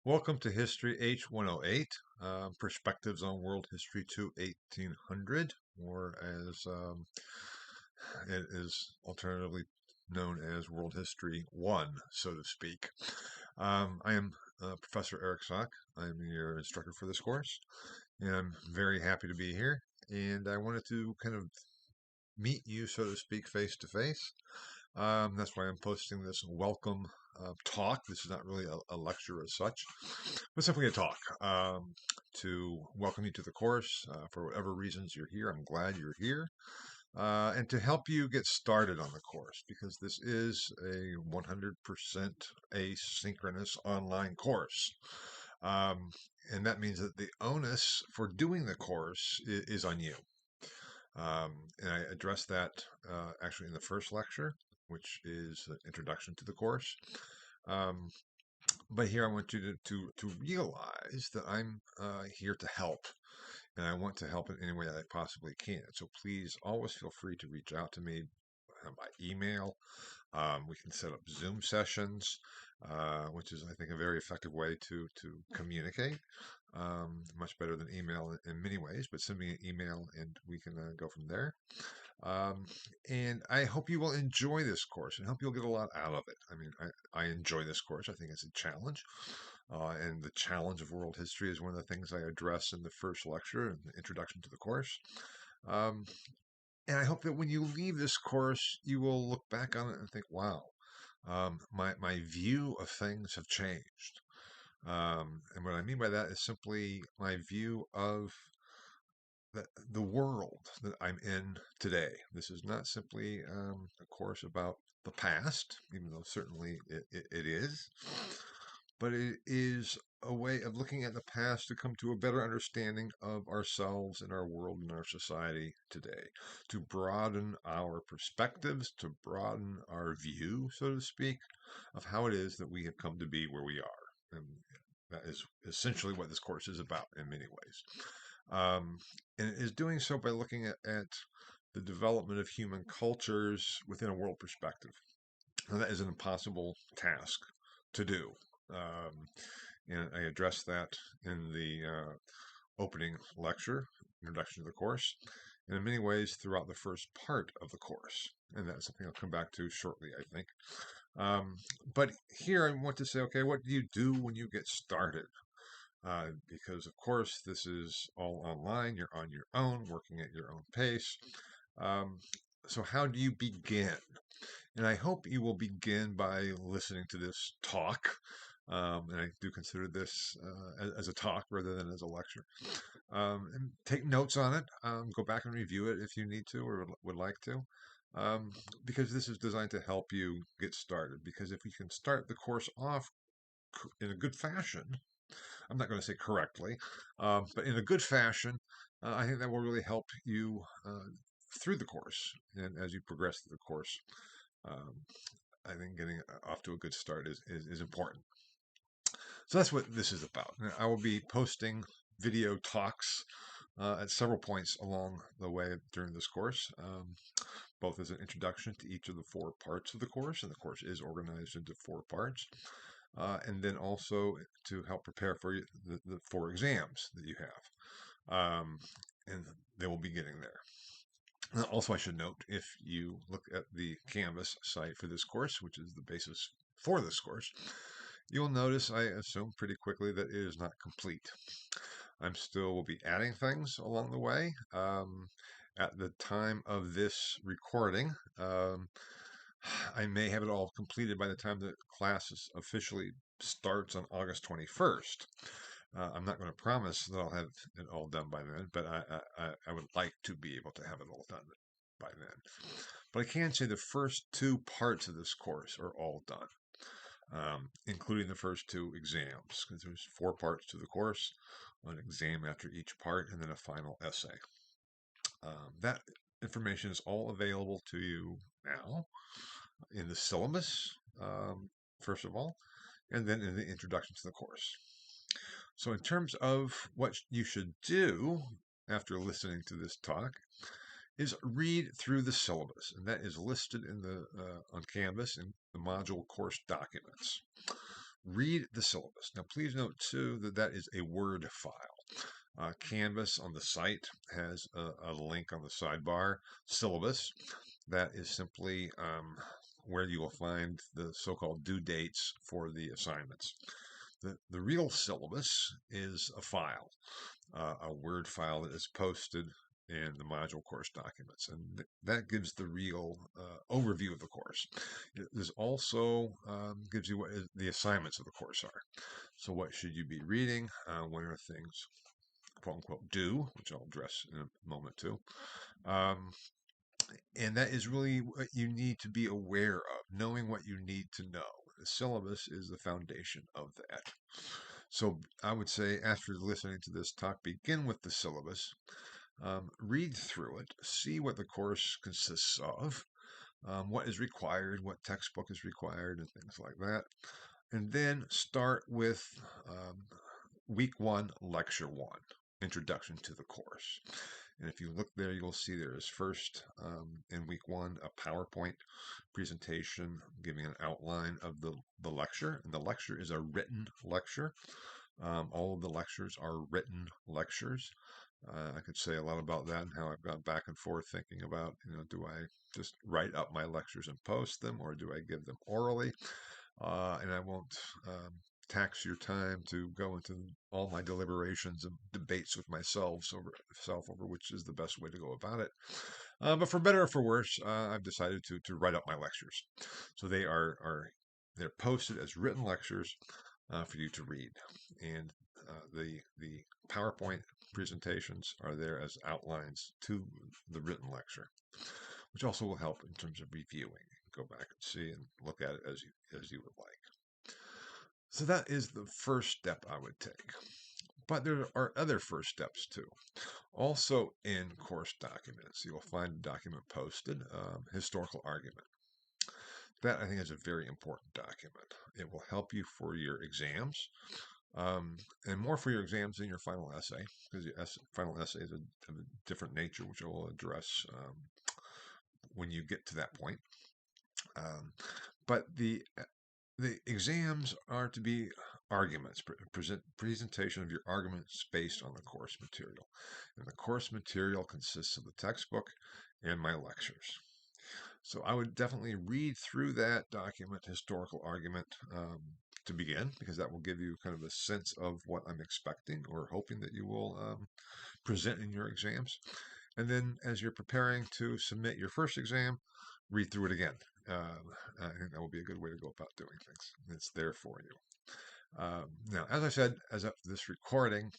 Welcome to History H108, Perspectives on World History to 1800, or as it is alternatively known as World History 1, so to speak. I am Professor Eric Sock. I'm your instructor for this course, and I'm very happy to be here. And I wanted to kind of meet you, so to speak, face to face. That's why I'm posting this welcome talk. This is not really a lecture as such, but simply a talk to welcome you to the course. For whatever reasons you're here, I'm glad you're here. And to help you get started on the course, because this is a 100% asynchronous online course. Um, and that means that the onus for doing the course is on you. And I addressed that actually in the first lecture, which is an introduction to the course. Um, but here I want you to realize that I'm here to help, and I want to help in any way that I possibly can. So please always feel free to reach out to me by email. We can set up Zoom sessions, which is, I think, a very effective way to communicate. Much better than email in many ways, but send me an email and we can go from there. Um, and I hope you will enjoy this course and hope you'll get a lot out of it. I mean, I enjoy this course. I think it's a challenge. And the challenge of world history is one of the things I address in the first lecture and the introduction to the course. Um, and I hope that when you leave this course, you will look back on it and think, wow, my view of things have changed. And what I mean by that is simply my view of the world that I'm in today. This is not simply a course about the past, even though certainly it is, but it is a way of looking at the past to come to a better understanding of ourselves and our world and our society today, to broaden our perspectives, to broaden our view, so to speak, of how it is that we have come to be where we are. And that is essentially what this course is about in many ways. And it is doing so by looking at the development of human cultures within a world perspective. Now, that is an impossible task to do. Um, and I addressed that in the opening lecture, introduction to the course, and in many ways throughout the first part of the course. And that's something I'll come back to shortly, I think. Um, but here I want to say, okay, what do you do when you get started? Because of course this is all online. You're on your own, working at your own pace. Um, so how do you begin? And I hope you will begin by listening to this talk. And I do consider this as a talk rather than as a lecture. And take notes on it. Go back and review it if you need to or would like to. Um, because this is designed to help you get started. Because if we can start the course off in a good fashion, I'm not going to say correctly, but in a good fashion, I think that will really help you through the course. And as you progress through the course, um, I think getting off to a good start is important. So that's what this is about. Now, I will be posting video talks at several points along the way during this course, both as an introduction to each of the four parts of the course, and the course is organized into four parts. And then also to help prepare for the four exams that you have. And they will be getting there. Also, I should note, if you look at the Canvas site for this course, which is the basis for this course, you'll notice, I assume pretty quickly, that it is not complete. I'm still will be adding things along the way. At the time of this recording, I may have it all completed by the time the class officially starts on August 21st. I'm not going to promise that I'll have it all done by then, but I would like to be able to have it all done by then. But I can say the first two parts of this course are all done, including the first two exams, because there's four parts to the course, an exam after each part, and then a final essay. That information is all available to you now in the syllabus, first of all, and then in the introduction to the course. So, in terms of what you should do after listening to this talk, is read through the syllabus, and that is listed in the on Canvas in the module course documents. read the syllabus. Now, please note too that that is a Word file. Canvas on the site has a link on the sidebar. Syllabus, that is simply where you will find the so-called due dates for the assignments. The real syllabus is a file, a Word file that is posted in the module course documents, and that gives the real overview of the course. This also gives you what the assignments of the course are. So what should you be reading? What are things, quote unquote, due, which I'll address in a moment too. Um, and that is really what you need to be aware of, knowing what you need to know. The syllabus is the foundation of that. So I would say after listening to this talk, begin with the syllabus, read through it, see what the course consists of, what is required, what textbook is required, and things like that. And then start with week 1, lecture 1, introduction to the course. And if you look there, you'll see there is first in week 1 a PowerPoint presentation giving an outline of the lecture. And the lecture is a written lecture. All of the lectures are written lectures. I could say a lot about that and how I've gone back and forth thinking about, do I just write up my lectures and post them, or do I give them orally? And I won't tax your time to go into all my deliberations and debates with myself over which is the best way to go about it. But for better or for worse, I've decided to write up my lectures. So they're posted as written lectures for you to read, and the PowerPoint presentations are there as outlines to the written lecture, which also will help in terms of reviewing. Go back and see and look at it as you would like. So that is the first step I would take. But there are other first steps too. Also in course documents, you will find a document posted, historical argument. That I think is a very important document. It will help you for your exams, and more for your exams than your final essay, because your final essay is of a different nature, which I will address when you get to that point. But the exams are to be arguments, presentation of your arguments based on the course material. And the course material consists of the textbook and my lectures. So I would definitely read through that document, historical argument, to begin, because that will give you kind of a sense of what I'm expecting or hoping that you will present in your exams. And then as you're preparing to submit your first exam, read through it again. I think that will be a good way to go about doing things. It's there for you. Now, as I said, as of this recording,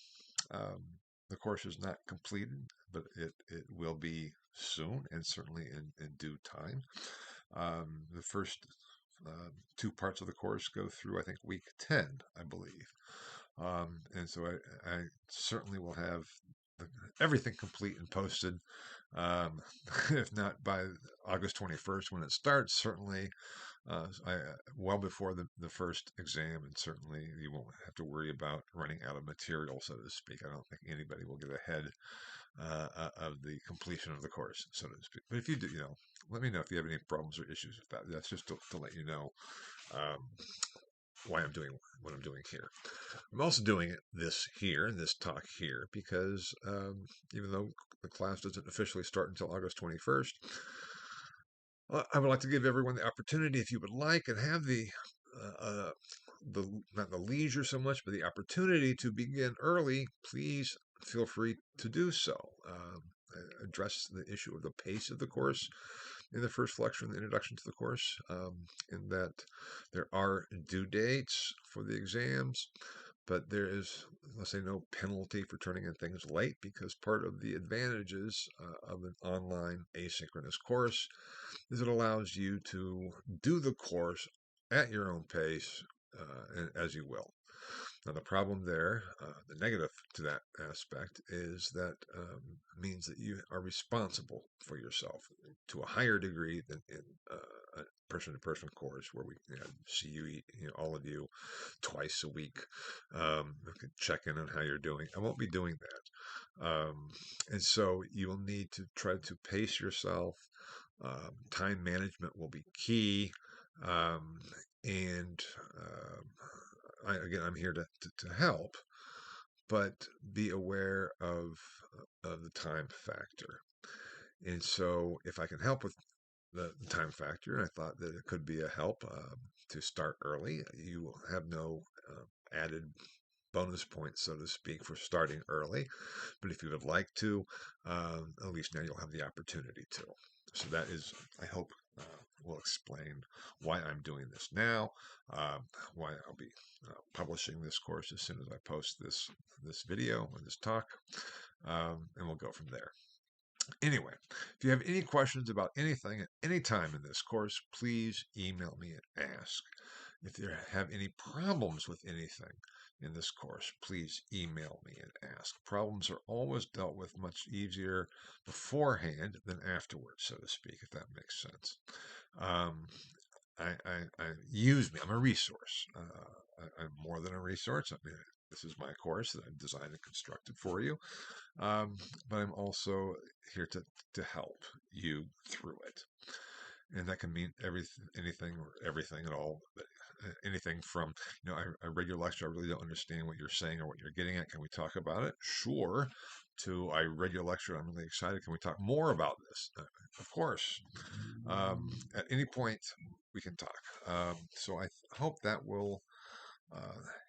the course is not completed, but it will be soon and certainly in due time. The first 2 parts of the course go through, I think, week 10, I believe. And so I certainly will have everything complete and posted. If not by August 21st when it starts, certainly well before the first exam, and certainly you won't have to worry about running out of material, so to speak. I don't think anybody will get ahead of the completion of the course, so to speak. But if you do, let me know if you have any problems or issues with that. That's just to let you know why I'm doing what I'm doing here. I'm also doing this talk here, because even though the class doesn't officially start until August 21st, I would like to give everyone the opportunity, if you would like, and have not the leisure so much, but the opportunity to begin early. Please feel free to do so. Address the issue of the pace of the course in the first lecture in the introduction to the course, in that there are due dates for the exams, but there is, let's say, no penalty for turning in things late, because part of the advantages of an online asynchronous course is it allows you to do the course at your own pace, and as you will. Now, the problem there, the negative to that aspect, is that means that you are responsible for yourself to a higher degree than in a person-to-person course where we see you, all of you, twice a week. Check in on how you're doing. I won't be doing that. And so you will need to try to pace yourself. Time management will be key. And again, I'm here to help, but be aware of the time factor. And so, if I can help with the time factor, and I thought that it could be a help to start early. You will have no added bonus points, so to speak, for starting early. But if you would like to, at least now you'll have the opportunity to. So that is, I hope, will explain why I'm doing this now, why I'll be publishing this course as soon as I post this video or this talk, and we'll go from there. Anyway, if you have any questions about anything at any time in this course, please email me and ask. If you have any problems with anything in this course, please email me and ask. Problems are always dealt with much easier beforehand than afterwards, so to speak, if that makes sense. Use me. I'm a resource. I'm more than a resource. I mean, this is my course that I've designed and constructed for you. But I'm also here to help you through it. And that can mean anything or everything at all. Anything from, I read your lecture, I really don't understand what you're saying or what you're getting at. Can we talk about it? Sure. To, I read your lecture, I'm really excited. Can we talk more about this? Of course. At any point, we can talk. So I hope that will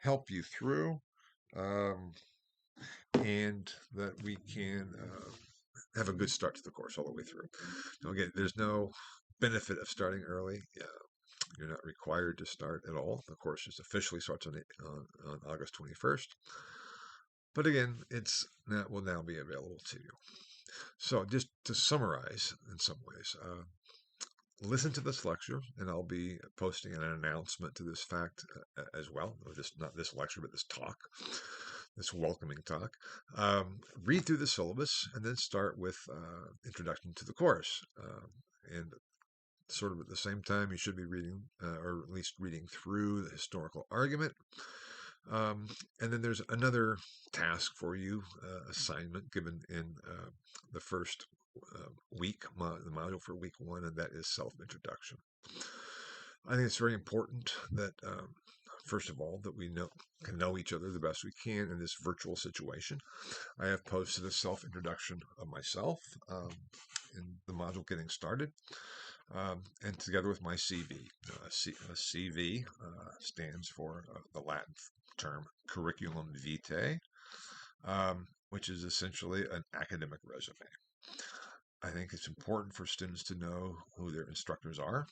help you through. And that we can have a good start to the course all the way through. Now, again, there's no benefit of starting early. You're not required to start at all. The course just officially starts on August 21st. But again, that will now be available to you. So just to summarize in some ways, listen to this lecture, and I'll be posting an announcement to this fact as well. Not this lecture, but this talk, this welcoming talk. Read through the syllabus, and then start with introduction to the course. And sort of at the same time, you should be reading, or at least reading through the historical argument. And then there's another task for you, assignment given in the first week, the module for week 1, and that is self-introduction. I think it's very important that, first of all, that we can know each other the best we can in this virtual situation. I have posted a self-introduction of myself in the module Getting Started, and together with my CV. CV stands for the Latin term curriculum vitae, which is essentially an academic resume. I think it's important for students to know who their instructors are.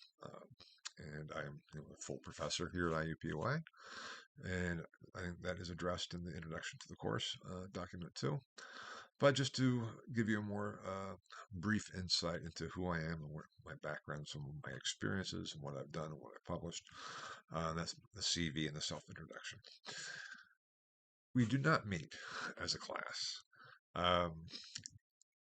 And I am a full professor here at IUPUI, and I think that is addressed in the introduction to the course document too. But just to give you a more brief insight into who I am and what my background, some of my experiences and what I've done and what I've published, that's the CV and the self-introduction. We do not meet as a class,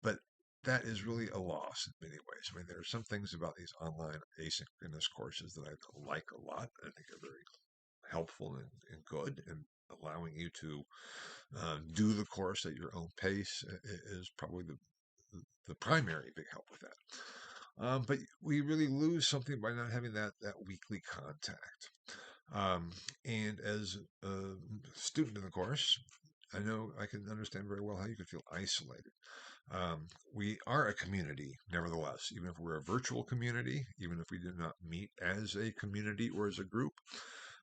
but that is really a loss in many ways. I mean, there are some things about these online asynchronous courses that I like a lot. I think are very helpful and good, and allowing you to do the course at your own pace is probably the primary big help with that. But we really lose something by not having that weekly contact. And as a student in the course, I know I can understand very well how you could feel isolated. We are a community, nevertheless, even if we're a virtual community, even if we do not meet as a community or as a group.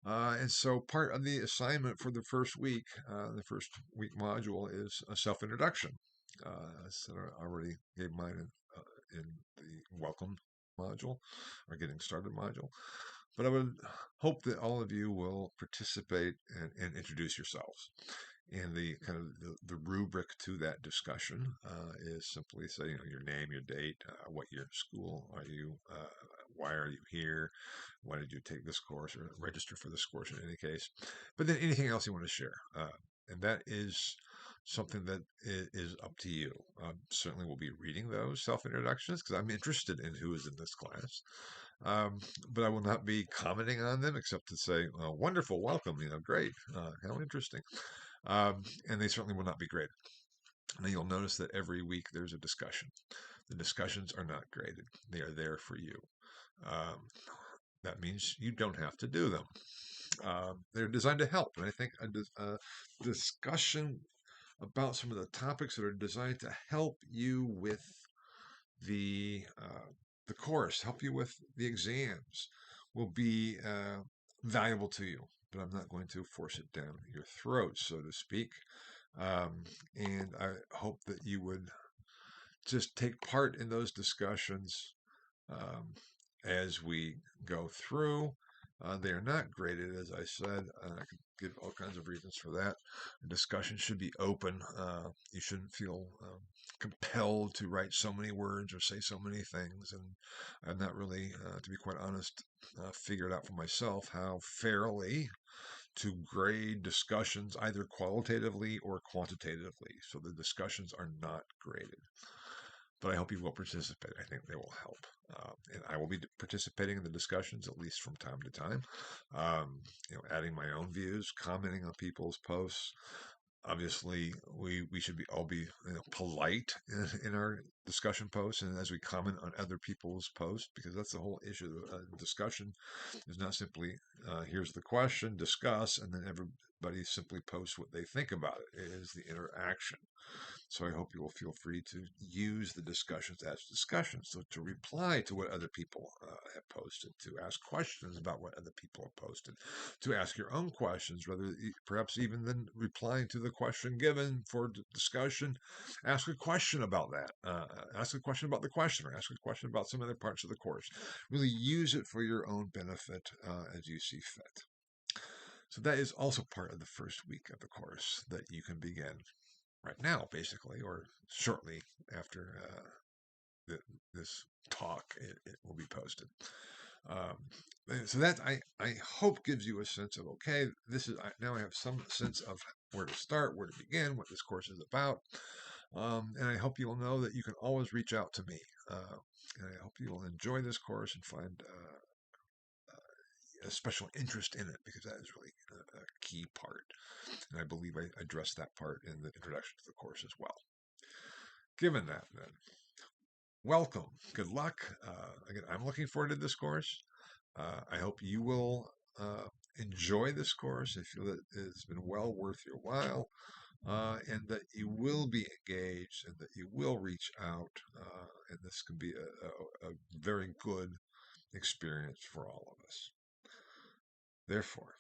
And so part of the assignment for the first week module is a self-introduction. So I already gave mine in the welcome module or getting started module. But I would hope that all of you will participate and introduce yourselves. And the kind of the rubric to that discussion is simply say, your name, your date, what year of school are you, why are you here, why did you take this course or register for this course in any case. But then anything else you want to share. And that is something that is up to you. Certainly we'll be reading those self-introductions because I'm interested in who is in this class. But I will not be commenting on them except to say, wonderful, welcome, great, how interesting. And they certainly will not be graded. Now you'll notice that every week there's a discussion. The discussions are not graded. They are there for you. That means you don't have to do them. They're designed to help, and I think a discussion about some of the topics that are designed to help you with the uh, the course, help you with the exams, will be valuable to you. But I'm not going to force it down your throat, so to speak. And I hope that you would just take part in those discussions um, as we go through. They are not graded, as I said. I could give all kinds of reasons for that. The discussion should be open. You shouldn't feel compelled to write so many words or say so many things. And I've not really, to be quite honest, figured out for myself how fairly to grade discussions either qualitatively or quantitatively. So the discussions are not graded, but I hope you will participate. I think they will help. And I will be participating in the discussions at least from time to time. Adding my own views, commenting on people's posts. Obviously, we should be all be polite in our discussion posts and as we comment on other people's posts, because that's the whole issue. Discussion is not simply here's the question, discuss, and then everybody simply posts what they think about it. It is the interaction. So I hope you will feel free to use the discussions as discussions. So to reply to what other people have posted, to ask questions about what other people have posted, to ask your own questions, rather perhaps even than replying to the question given for discussion, ask a question about that. Ask a question about the question, or ask a question about some other parts of the course. Really use it for your own benefit as you see fit. So that is also part of the first week of the course that you can begin right now, basically, or shortly after this talk, it will be posted. So that I hope gives you a sense of, okay, this is now I have some sense of where to start, where to begin, what this course is about. And I hope you will know that you can always reach out to me. And I hope you will enjoy this course and find a special interest in it, because that is really a key part. And I believe I addressed that part in the introduction to the course as well. Given that, then, welcome. Good luck. Again, I'm looking forward to this course. I hope you will enjoy this course. I feel that it's been well worth your while, and that you will be engaged and that you will reach out. And this can be a very good experience for all of us. Therefore,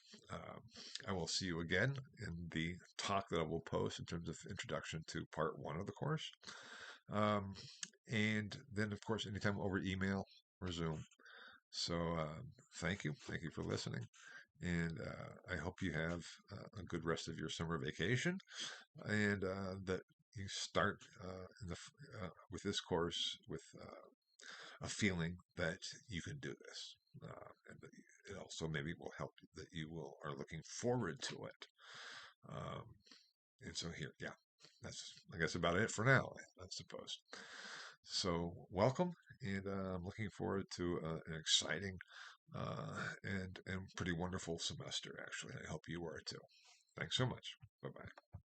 I will see you again in the talk that I will post in terms of introduction to part 1 of the course. Um, and then, of course, anytime over email or Zoom. So thank you. Thank you for listening. And I hope you have a good rest of your summer vacation, and that you start with this course with a feeling that you can do this. And that it also maybe will help that you will are looking forward to it. Um, and so here, yeah, that's I guess about it for now, I suppose. So welcome, and I'm looking forward to an exciting and pretty wonderful semester. Actually, I hope you are too. Thanks so much. Bye bye.